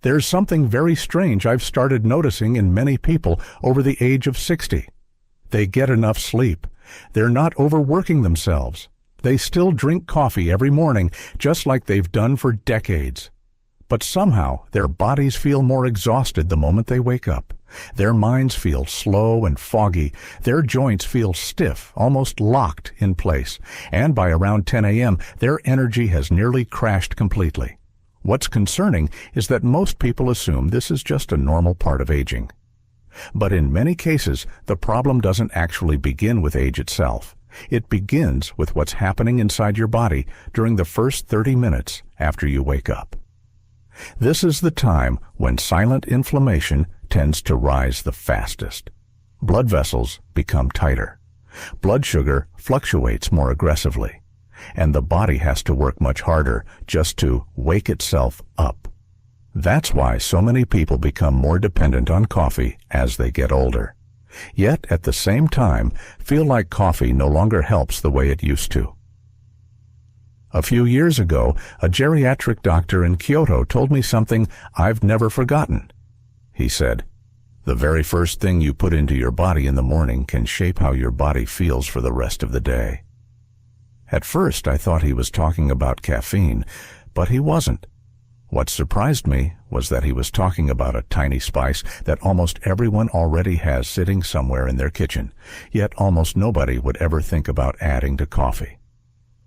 There's something very strange I've started noticing in many people over the age of 60. They get enough sleep. They're not overworking themselves. They still drink coffee every morning, just like they've done for decades. But somehow their bodies feel more exhausted the moment they wake up. Their minds feel slow and foggy. Their joints feel stiff, almost locked in place. And by around 10 a.m., their energy has nearly crashed completely. What's concerning is that most people assume this is just a normal part of aging. But in many cases, the problem doesn't actually begin with age itself. It begins with what's happening inside your body during the first 30 minutes after you wake up. This is the time when silent inflammation tends to rise the fastest. Blood vessels become tighter. Blood sugar fluctuates more aggressively, and the body has to work much harder just to wake itself up. That's why so many people become more dependent on coffee as they get older. Yet, at the same time, feel like coffee no longer helps the way it used to. A few years ago, a geriatric doctor in Kyoto told me something I've never forgotten. He said, "The very first thing you put into your body in the morning can shape how your body feels for the rest of the day." At first, I thought he was talking about caffeine, but he wasn't. What surprised me was that he was talking about a tiny spice that almost everyone already has sitting somewhere in their kitchen, yet almost nobody would ever think about adding to coffee.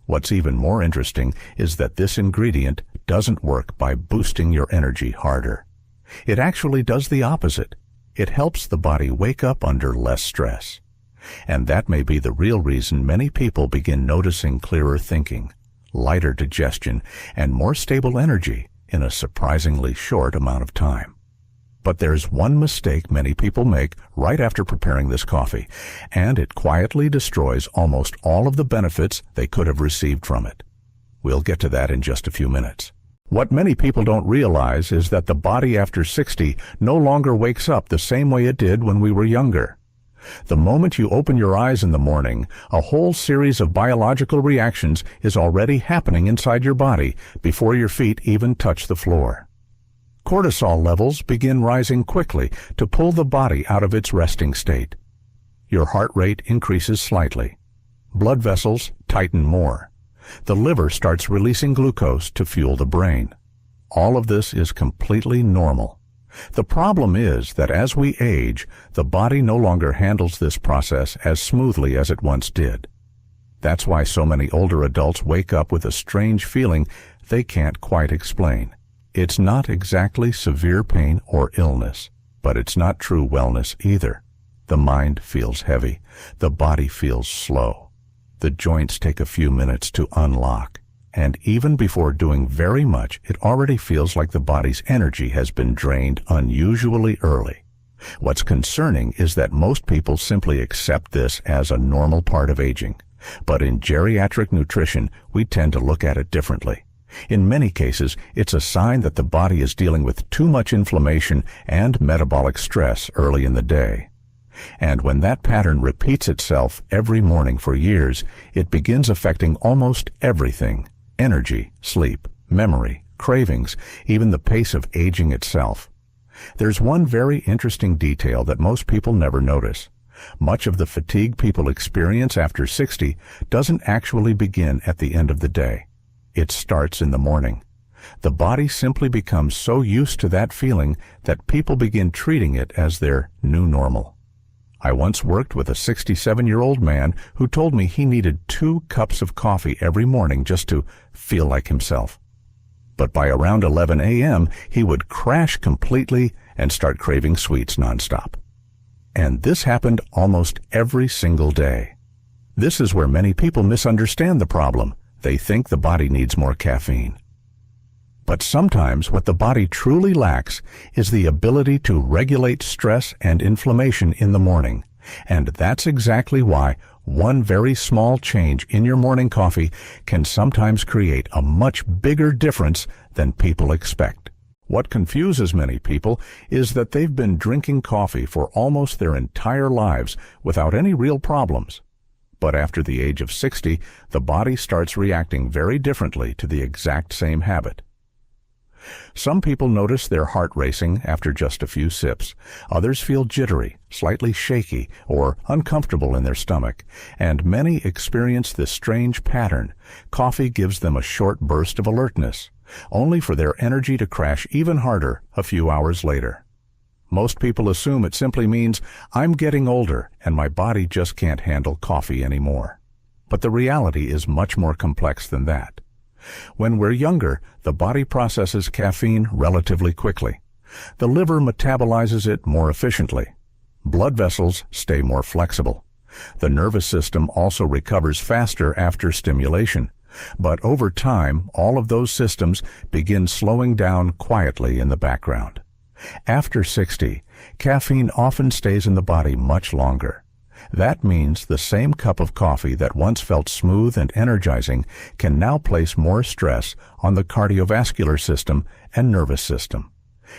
What's even more interesting is that this ingredient doesn't work by boosting your energy harder. It actually does the opposite. It helps the body wake up under less stress. And that may be the real reason many people begin noticing clearer thinking, lighter digestion, and more stable energy in a surprisingly short amount of time. But there's one mistake many people make right after preparing this coffee, and it quietly destroys almost all of the benefits they could have received from it. We'll get to that in just a few minutes. What many people don't realize is that the body after 60 no longer wakes up the same way it did when we were younger. The moment you open your eyes in the morning, a whole series of biological reactions is already happening inside your body before your feet even touch the floor. Cortisol levels begin rising quickly to pull the body out of its resting state. Your heart rate increases slightly. Blood vessels tighten more. The liver starts releasing glucose to fuel the brain. All of this is completely normal. The problem is that as we age, the body no longer handles this process as smoothly as it once did. That's why so many older adults wake up with a strange feeling they can't quite explain. It's not exactly severe pain or illness, but it's not true wellness either. The mind feels heavy. The body feels slow. The joints take a few minutes to unlock. And even before doing very much, it already feels like the body's energy has been drained unusually early. What's concerning is that most people simply accept this as a normal part of aging. But in geriatric nutrition, we tend to look at it differently. In many cases, it's a sign that the body is dealing with too much inflammation and metabolic stress early in the day. And when that pattern repeats itself every morning for years, it begins affecting almost everything: energy, sleep, memory, cravings, even the pace of aging itself. There's one very interesting detail that most people never notice. Much of the fatigue people experience after 60 doesn't actually begin at the end of the day. It starts in the morning. The body simply becomes so used to that feeling that people begin treating it as their new normal. I once worked with a 67-year-old man who told me he needed 2 cups of coffee every morning just to feel like himself. But by around 11 a.m., he would crash completely and start craving sweets nonstop. And this happened almost every single day. This is where many people misunderstand the problem. They think the body needs more caffeine. But sometimes what the body truly lacks is the ability to regulate stress and inflammation in the morning. And that's exactly why one very small change in your morning coffee can sometimes create a much bigger difference than people expect. What confuses many people is that they've been drinking coffee for almost their entire lives without any real problems. But after the age of 60, the body starts reacting very differently to the exact same habit. Some people notice their heart racing after just a few sips. Others feel jittery, slightly shaky, or uncomfortable in their stomach. And many experience this strange pattern. Coffee gives them a short burst of alertness, only for their energy to crash even harder a few hours later. Most people assume it simply means I'm getting older and my body just can't handle coffee anymore. But the reality is much more complex than that. When we're younger, the body processes caffeine relatively quickly. The liver metabolizes it more efficiently. Blood vessels stay more flexible. The nervous system also recovers faster after stimulation. But over time, all of those systems begin slowing down quietly in the background. After 60, caffeine often stays in the body much longer. That means the same cup of coffee that once felt smooth and energizing can now place more stress on the cardiovascular system and nervous system.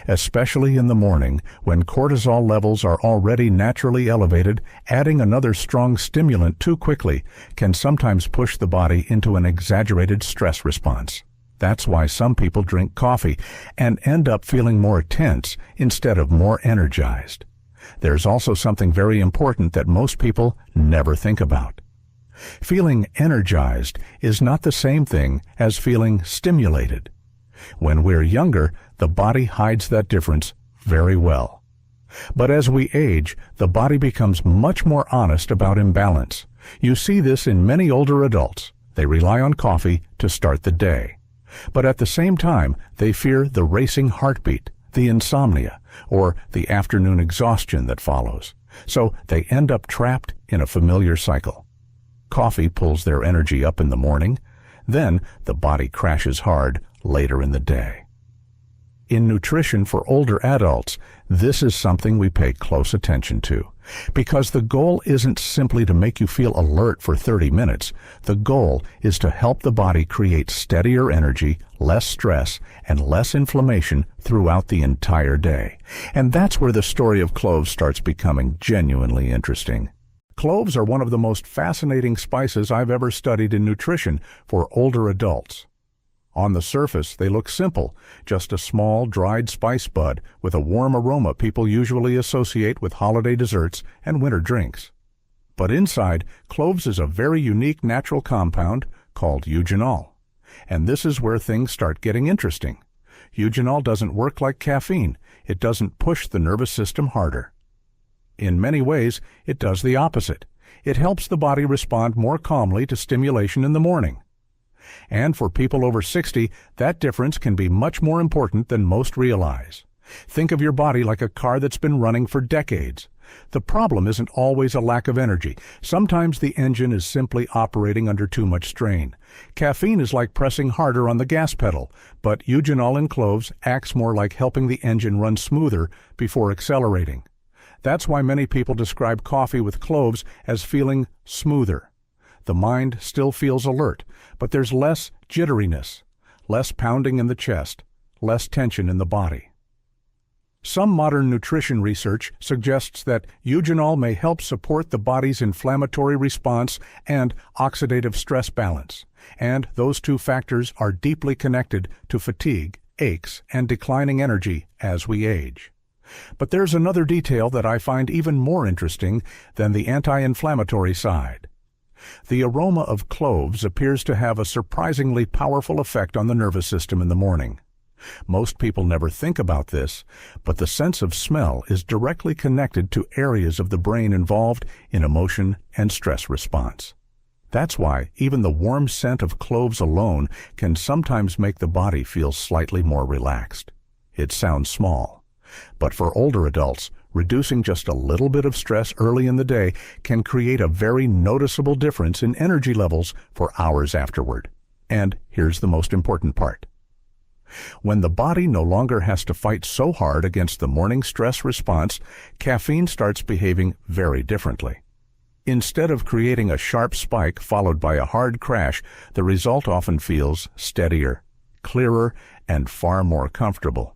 Especially in the morning, when cortisol levels are already naturally elevated, adding another strong stimulant too quickly can sometimes push the body into an exaggerated stress response. That's why some people drink coffee and end up feeling more tense instead of more energized. There's also something very important that most people never think about. Feeling energized is not the same thing as feeling stimulated. When we're younger, the body hides that difference very well. But as we age, the body becomes much more honest about imbalance. You see this in many older adults. They rely on coffee to start the day. But at the same time, they fear the racing heartbeat, the insomnia, or the afternoon exhaustion that follows. So they end up trapped in a familiar cycle. Coffee pulls their energy up in the morning, then the body crashes hard later in the day. In nutrition for older adults, this is something we pay close attention to, because the goal isn't simply to make you feel alert for 30 minutes. The goal is to help the body create steadier energy, less stress, and less inflammation throughout the entire day. And that's where the story of cloves starts becoming genuinely interesting. Cloves are one of the most fascinating spices I've ever studied in nutrition for older adults. On the surface, they look simple, just a small, dried spice bud with a warm aroma people usually associate with holiday desserts and winter drinks. But inside, cloves is a very unique natural compound called eugenol. And this is where things start getting interesting. Eugenol doesn't work like caffeine. It doesn't push the nervous system harder. In many ways, it does the opposite. It helps the body respond more calmly to stimulation in the morning. And for people over 60, that difference can be much more important than most realize. Think of your body like a car that's been running for decades. The problem isn't always a lack of energy. Sometimes the engine is simply operating under too much strain. Caffeine is like pressing harder on the gas pedal, but eugenol in cloves acts more like helping the engine run smoother before accelerating. That's why many people describe coffee with cloves as feeling smoother. The mind still feels alert, but there's less jitteriness, less pounding in the chest, less tension in the body. Some modern nutrition research suggests that eugenol may help support the body's inflammatory response and oxidative stress balance, and those two factors are deeply connected to fatigue, aches, and declining energy as we age. But there's another detail that I find even more interesting than the anti-inflammatory side. The aroma of cloves appears to have a surprisingly powerful effect on the nervous system in the morning. Most people never think about this, but the sense of smell is directly connected to areas of the brain involved in emotion and stress response. That's why even the warm scent of cloves alone can sometimes make the body feel slightly more relaxed. It sounds small, but for older adults, reducing just a little bit of stress early in the day can create a very noticeable difference in energy levels for hours afterward. And here's the most important part. When the body no longer has to fight so hard against the morning stress response, caffeine starts behaving very differently. Instead of creating a sharp spike followed by a hard crash, the result often feels steadier, clearer, and far more comfortable.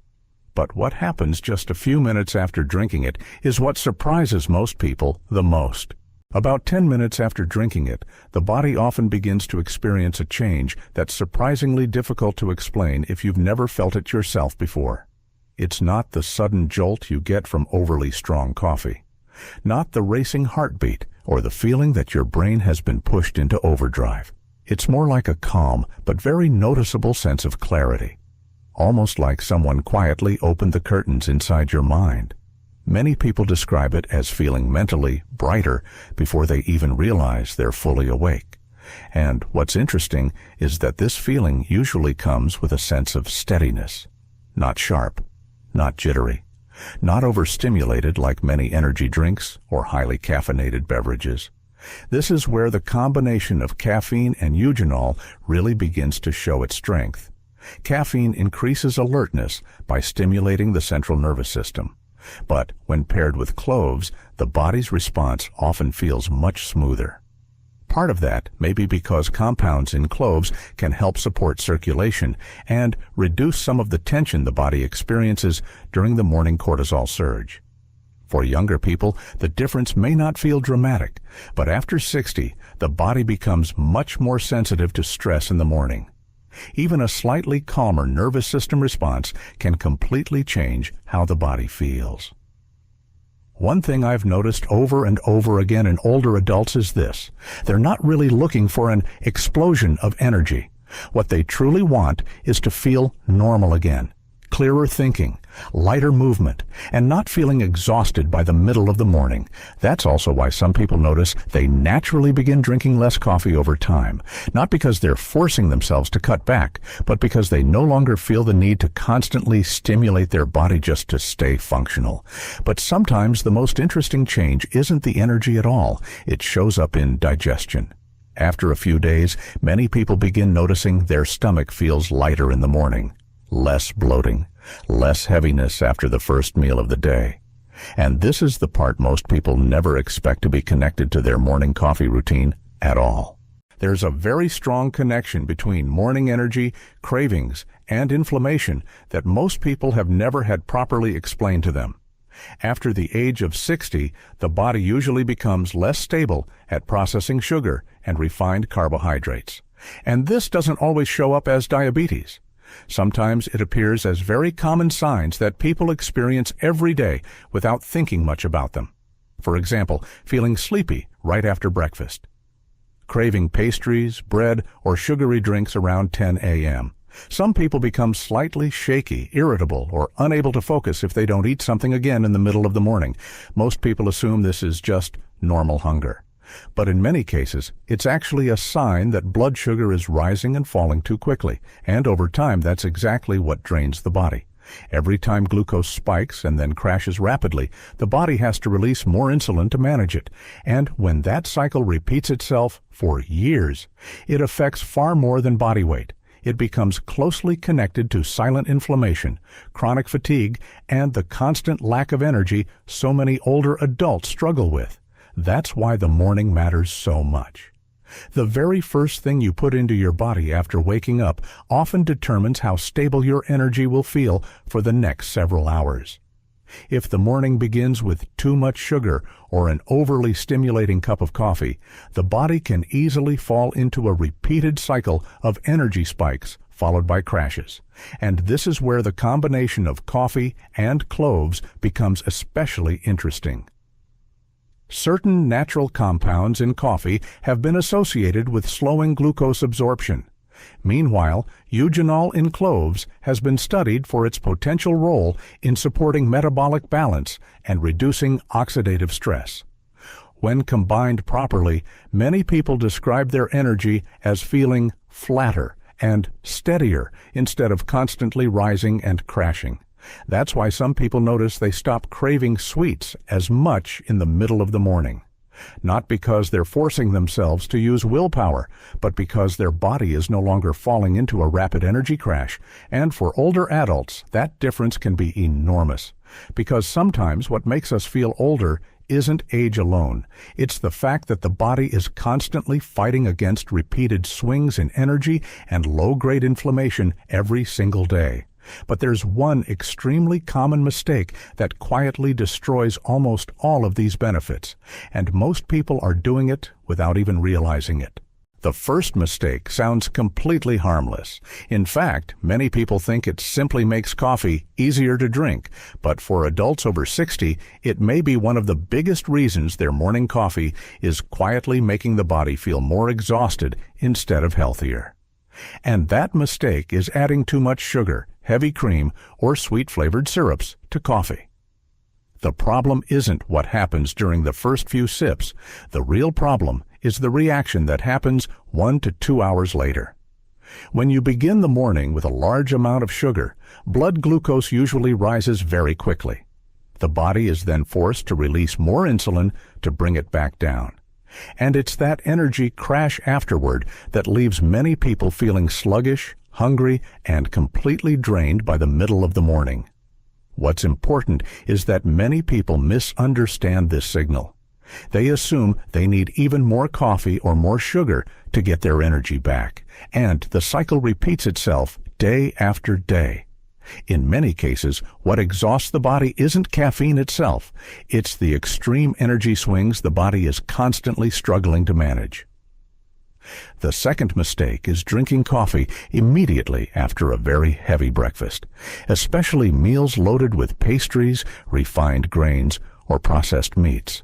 But what happens just a few minutes after drinking it is what surprises most people the most. About 10 minutes after drinking it, the body often begins to experience a change that's surprisingly difficult to explain if you've never felt it yourself before. It's not the sudden jolt you get from overly strong coffee, not the racing heartbeat or the feeling that your brain has been pushed into overdrive. It's more like a calm but very noticeable sense of clarity, almost like someone quietly opened the curtains inside your mind. Many people describe it as feeling mentally brighter before they even realize they're fully awake. And what's interesting is that this feeling usually comes with a sense of steadiness, not sharp, not jittery, not overstimulated like many energy drinks or highly caffeinated beverages. This is where the combination of caffeine and eugenol really begins to show its strength. Caffeine increases alertness by stimulating the central nervous system. But when paired with cloves, the body's response often feels much smoother. Part of that may be because compounds in cloves can help support circulation and reduce some of the tension the body experiences during the morning cortisol surge. For younger people, the difference may not feel dramatic, but after 60, the body becomes much more sensitive to stress in the morning. Even a slightly calmer nervous system response can completely change how the body feels. One thing I've noticed over and over again in older adults is this: they're not really looking for an explosion of energy. What they truly want is to feel normal again, clearer thinking, lighter movement, and not feeling exhausted by the middle of the morning. That's also why some people notice they naturally begin drinking less coffee over time, not because they're forcing themselves to cut back, but because they no longer feel the need to constantly stimulate their body just to stay functional. But sometimes the most interesting change isn't the energy at all. It shows up in digestion. After a few days, many people begin noticing their stomach feels lighter in the morning, less bloating, less heaviness after the first meal of the day. And this is the part most people never expect to be connected to their morning coffee routine at all. There's a very strong connection between morning energy, cravings, and inflammation that most people have never had properly explained to them. After the age of 60, the body usually becomes less stable at processing sugar and refined carbohydrates. And this doesn't always show up as diabetes. Sometimes it appears as very common signs that people experience every day without thinking much about them. For example, feeling sleepy right after breakfast, craving pastries, bread, or sugary drinks around 10 a.m. Some people become slightly shaky, irritable, or unable to focus if they don't eat something again in the middle of the morning. Most people assume this is just normal hunger. But in many cases, it's actually a sign that blood sugar is rising and falling too quickly, and over time that's exactly what drains the body. Every time glucose spikes and then crashes rapidly, the body has to release more insulin to manage it, and when that cycle repeats itself for years, it affects far more than body weight. It becomes closely connected to silent inflammation, chronic fatigue, and the constant lack of energy so many older adults struggle with. That's why the morning matters so much. The very first thing you put into your body after waking up often determines how stable your energy will feel for the next several hours. If the morning begins with too much sugar or an overly stimulating cup of coffee, the body can easily fall into a repeated cycle of energy spikes followed by crashes. And this is where the combination of coffee and cloves becomes especially interesting. Certain natural compounds in coffee have been associated with slowing glucose absorption. Meanwhile, eugenol in cloves has been studied for its potential role in supporting metabolic balance and reducing oxidative stress. When combined properly, many people describe their energy as feeling flatter and steadier instead of constantly rising and crashing. That's why some people notice they stop craving sweets as much in the middle of the morning. Not because they're forcing themselves to use willpower, but because their body is no longer falling into a rapid energy crash. And for older adults, that difference can be enormous. Because sometimes what makes us feel older isn't age alone. It's the fact that the body is constantly fighting against repeated swings in energy and low-grade inflammation every single day. But there's one extremely common mistake that quietly destroys almost all of these benefits, and most people are doing it without even realizing it. The first mistake sounds completely harmless. In fact, many people think it simply makes coffee easier to drink, but for adults over 60, it may be one of the biggest reasons their morning coffee is quietly making the body feel more exhausted instead of healthier. And that mistake is adding too much sugar, heavy cream, or sweet-flavored syrups to coffee. The problem isn't what happens during the first few sips. The real problem is the reaction that happens 1 to 2 hours later. When you begin the morning with a large amount of sugar, blood glucose usually rises very quickly. The body is then forced to release more insulin to bring it back down. And it's that energy crash afterward that leaves many people feeling sluggish, hungry, and completely drained by the middle of the morning. What's important is that many people misunderstand this signal. They assume they need even more coffee or more sugar to get their energy back, and the cycle repeats itself day after day. In many cases, what exhausts the body isn't caffeine itself. It's the extreme energy swings the body is constantly struggling to manage. The second mistake is drinking coffee immediately after a very heavy breakfast, especially meals loaded with pastries, refined grains, or processed meats.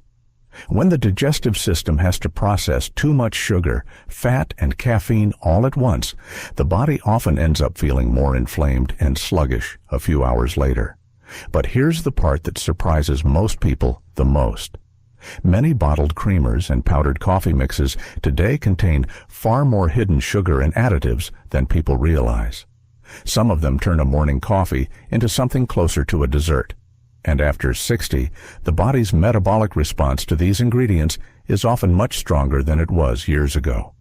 When the digestive system has to process too much sugar, fat, and caffeine all at once, the body often ends up feeling more inflamed and sluggish a few hours later. But here's the part that surprises most people the most. Many bottled creamers and powdered coffee mixes today contain far more hidden sugar and additives than people realize. Some of them turn a morning coffee into something closer to a dessert. And after 60, the body's metabolic response to these ingredients is often much stronger than it was years ago.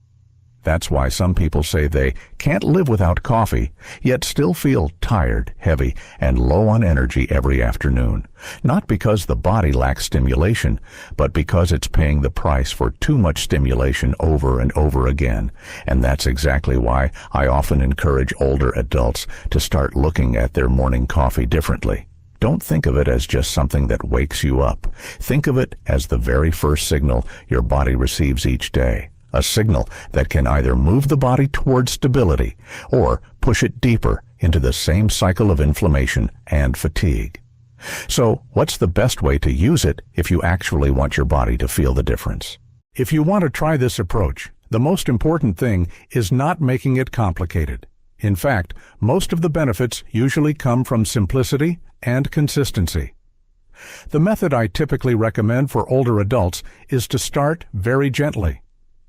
That's why some people say they can't live without coffee, yet still feel tired, heavy, and low on energy every afternoon. Not because the body lacks stimulation, but because it's paying the price for too much stimulation over and over again. And that's exactly why I often encourage older adults to start looking at their morning coffee differently. Don't think of it as just something that wakes you up. Think of it as the very first signal your body receives each day. A signal that can either move the body towards stability or push it deeper into the same cycle of inflammation and fatigue. So, what's the best way to use it if you actually want your body to feel the difference? If you want to try this approach, the most important thing is not making it complicated. In fact, most of the benefits usually come from simplicity and consistency. The method I typically recommend for older adults is to start very gently.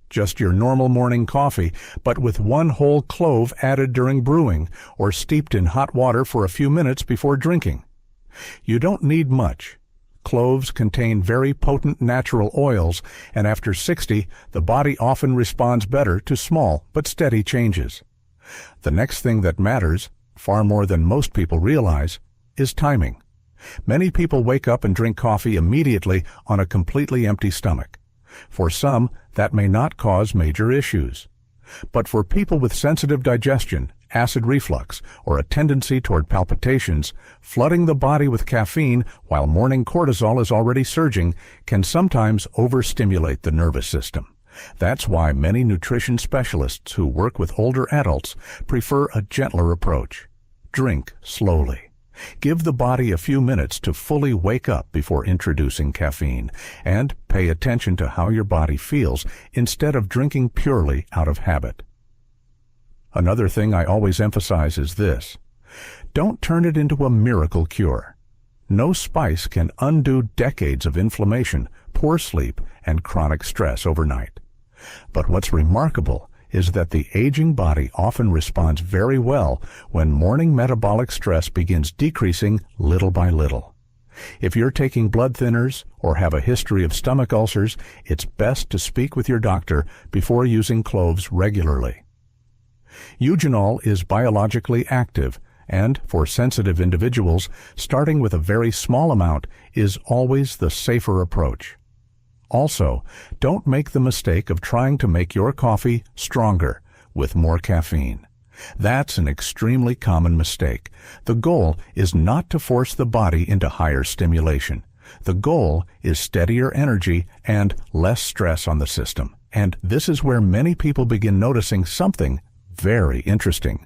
Just your normal morning coffee, but with 1 whole clove added during brewing or steeped in hot water for a few minutes before drinking. You don't need much. Cloves contain very potent natural oils, and after 60, the body often responds better to small but steady changes. The next thing that matters, far more than most people realize, is timing. Many people wake up and drink coffee immediately on a completely empty stomach. For some, that may not cause major issues. But for people with sensitive digestion, acid reflux, or a tendency toward palpitations, flooding the body with caffeine while morning cortisol is already surging can sometimes overstimulate the nervous system. That's why many nutrition specialists who work with older adults prefer a gentler approach. Drink slowly. Give the body a few minutes to fully wake up before introducing caffeine, and pay attention to how your body feels instead of drinking purely out of habit. Another thing I always emphasize is this: don't turn it into a miracle cure. No spice can undo decades of inflammation, poor sleep, and chronic stress overnight. But what's remarkable is that the aging body often responds very well when morning metabolic stress begins decreasing little by little. If you're taking blood thinners or have a history of stomach ulcers, it's best to speak with your doctor before using cloves regularly. Eugenol is biologically active, and for sensitive individuals, starting with a very small amount is always the safer approach. Also, don't make the mistake of trying to make your coffee stronger with more caffeine. That's an extremely common mistake. The goal is not to force the body into higher stimulation. The goal is steadier energy and less stress on the system. And this is where many people begin noticing something very interesting.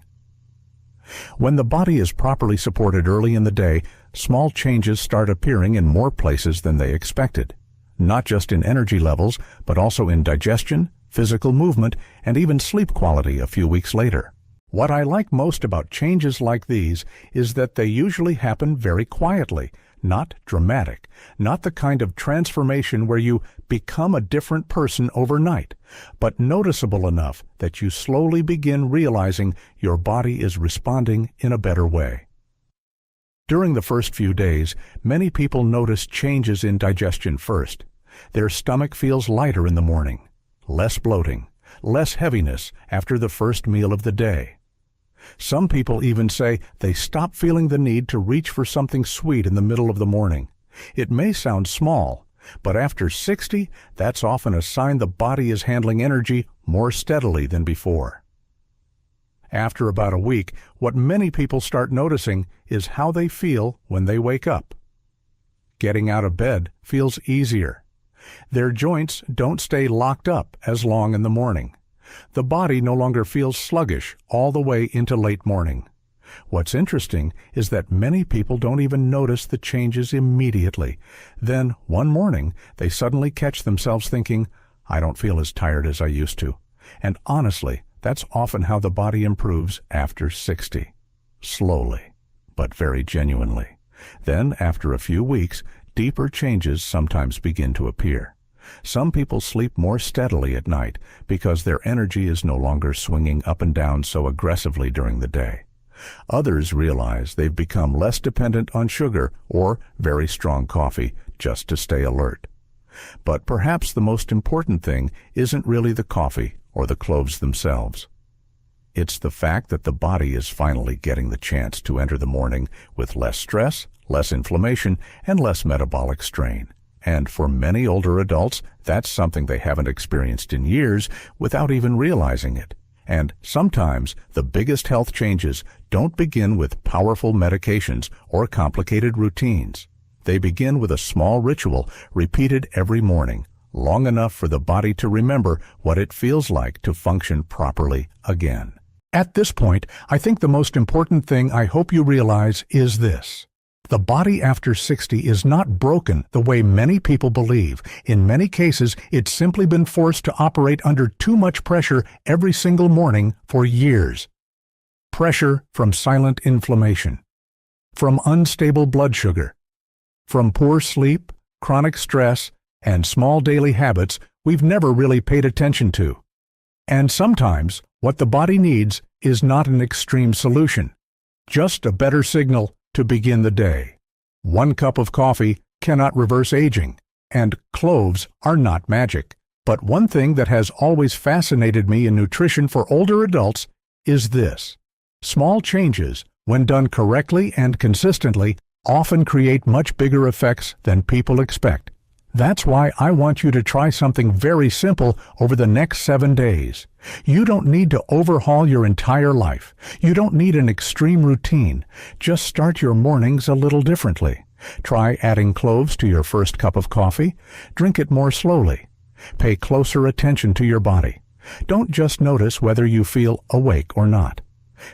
When the body is properly supported early in the day, small changes start appearing in more places than they expected. Not just in energy levels, but also in digestion, physical movement, and even sleep quality a few weeks later. What I like most about changes like these is that they usually happen very quietly, not dramatic, not the kind of transformation where you become a different person overnight, but noticeable enough that you slowly begin realizing your body is responding in a better way. During the first few days, many people notice changes in digestion first. Their stomach feels lighter in the morning, less bloating, less heaviness after the first meal of the day. Some people even say they stop feeling the need to reach for something sweet in the middle of the morning. It may sound small, but after 60, that's often a sign the body is handling energy more steadily than before. After about a week, what many people start noticing is how they feel when they wake up. Getting out of bed feels easier. Their joints don't stay locked up as long in the morning. The body no longer feels sluggish all the way into late morning. What's interesting is that many people don't even notice the changes immediately. Then, one morning, they suddenly catch themselves thinking, "I don't feel as tired as I used to." And honestly, that's often how the body improves after 60. Slowly, but very genuinely. Then, after a few weeks, deeper changes sometimes begin to appear. Some people sleep more steadily at night because their energy is no longer swinging up and down so aggressively during the day. Others realize they've become less dependent on sugar or very strong coffee just to stay alert. But perhaps the most important thing isn't really the coffee or the cloves themselves. It's the fact that the body is finally getting the chance to enter the morning with less stress, less inflammation, and less metabolic strain. And for many older adults, that's something they haven't experienced in years without even realizing it. And sometimes the biggest health changes don't begin with powerful medications or complicated routines. They begin with a small ritual repeated every morning, long enough for the body to remember what it feels like to function properly again. At this point, I think the most important thing I hope you realize is this. The body after 60 is not broken the way many people believe. In many cases, it's simply been forced to operate under too much pressure every single morning for years. Pressure from silent inflammation, from unstable blood sugar, from poor sleep, chronic stress, and small daily habits we've never really paid attention to. And sometimes, what the body needs is not an extreme solution, just a better signal to begin the day. 1 cup of coffee cannot reverse aging, and cloves are not magic. But one thing that has always fascinated me in nutrition for older adults is this. Small changes, when done correctly and consistently, often create much bigger effects than people expect. That's why I want you to try something very simple over the next 7 days. You don't need to overhaul your entire life. You don't need an extreme routine. Just start your mornings a little differently. Try adding cloves to your first cup of coffee. Drink it more slowly. Pay closer attention to your body. Don't just notice whether you feel awake or not.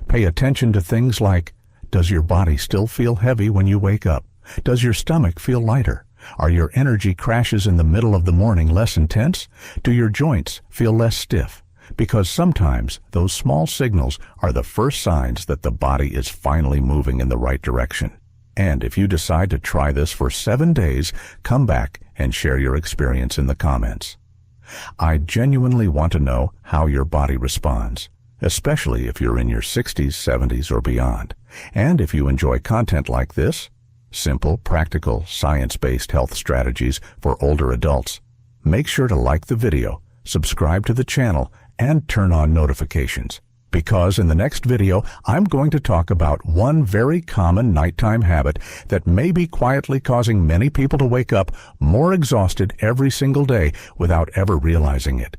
Pay attention to things like, does your body still feel heavy when you wake up? Does your stomach feel lighter? Are your energy crashes in the middle of the morning less intense? Do your joints feel less stiff? Because sometimes those small signals are the first signs that the body is finally moving in the right direction. And if you decide to try this for 7 days, come back and share your experience in the comments. I genuinely want to know how your body responds, especially if you're in your 60s, 70s, or beyond. And if you enjoy content like this, simple, practical, science-based health strategies for older adults, make sure to like the video, subscribe to the channel, and turn on notifications. Because in the next video, I'm going to talk about one very common nighttime habit that may be quietly causing many people to wake up more exhausted every single day without ever realizing it.